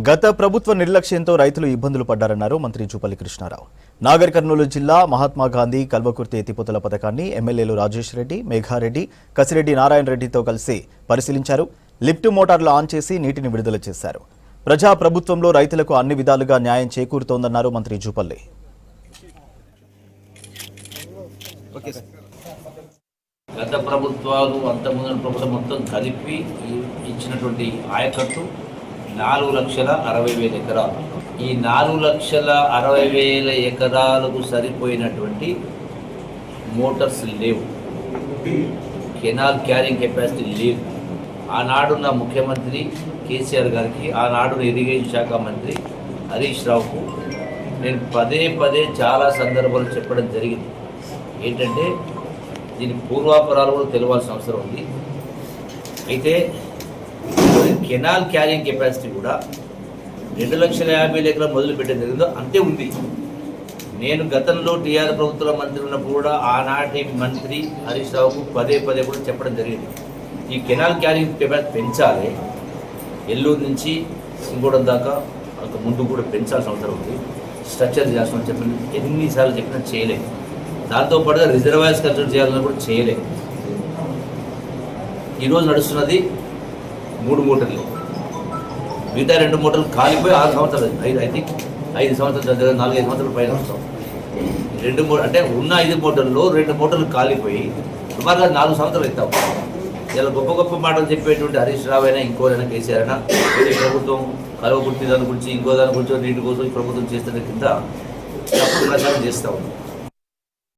గత ప్రభుత్వ నిర్లక్ష్యంతో రైతులు ఇబ్బందులు పడ్డారన్నారు మంత్రి జూపల్లి కృష్ణారావు. నాగర్ కర్నూలు జిల్లా మహాత్మా గాంధీ కల్వకుర్తి ఎత్తిపోతల పథకాన్ని ఎమ్మెల్యేలు రాజేష్ రెడ్డి, మేఘారెడ్డి, కసిరెడ్డి నారాయణ రెడ్డితో కలిసి పరిశీలించారు. లిఫ్ట్ మోటార్లు ఆన్ చేసి నీటిని విడుదల చేశారు. ప్రజా ప్రభుత్వంలో రైతులకు అన్ని విధాలుగా న్యాయం చేకూరుతోందన్నారు మంత్రి జూపల్లి. గత ప్రభుత్వాలు అంతకుముందు ప్రభుత్వం మొత్తం కలిపి ఇచ్చినటువంటి ఆయకట్టు 4,60,000 ఎకరాలు. ఈ 4,60,000 ఎకరాలకు సరిపోయినటువంటి మోటార్స్ లేవు, కెనాల్ క్యారింగ్ కెపాసిటీ లేవు. ఆనాడున్న ముఖ్యమంత్రి కేసీఆర్ గారికి, ఆనాడున్న ఇరిగేషన్ శాఖ మంత్రి హరీష్ రావుకు నేను పదే పదే చాలా సందర్భాలు చెప్పడం జరిగింది. ఏంటంటే దీని పూర్వాపరాలు కూడా తెలియాల్సిన అవసరం ఉంది. అయితే కెనాల్ క్యారింగ్ కెపాసిటీ కూడా 2,50,000 ఎకరాలు మొదలు పెట్టడం జరిగిందో అంతే ఉంది. నేను గతంలో టీఆర్ ప్రభుత్వ మంత్రి ఉన్నప్పుడు కూడా ఆనాటి మంత్రి హరీష్ రావుకు పదే పదే కూడా చెప్పడం జరిగింది. ఈ కెనాల్ క్యారింగ్ కెపాసిటీ పెంచాలి, ఎల్లూరు నుంచి సింగూడం దాకా అంత ముందు కూడా పెంచాల్సిన అవసరం ఉంది. స్ట్రక్చర్ చేస్తామని చెప్పిన ఎన్నిసార్లు చెప్పినా చేయలేదు. దాంతోపాటుగా రిజర్వాయర్స్ కన్స్ట్రక్ట్ చేయాలని కూడా చేయలేదు. ఈరోజు నడుస్తున్నది 3 మోటార్లు, మిగతా 2 మోటార్లు కాలిపోయి 6 సంవత్సరాలు, 5 సంవత్సరాలు, 4-5 సంవత్సరాల పైన వస్తాం. 2 అంటే ఉన్న 5 మోటార్లు 2 మోటార్లు కాలిపోయి సుమారుగా 4 సంవత్సరాలు అవుతాం. ఇలా గొప్ప గొప్ప మాటలు చెప్పేటువంటి హరీష్ రావు అయినా ఇంకోరైనా కేసీఆర్ అయినా ఈ ప్రభుత్వం కల్వకుర్తి దాని గురించి ఇంకో దాని గురించి నీటి కోసం ఈ ప్రభుత్వం చేస్తున్న కింద తప్పుడు ప్రచారం చేస్తూ ఉంది.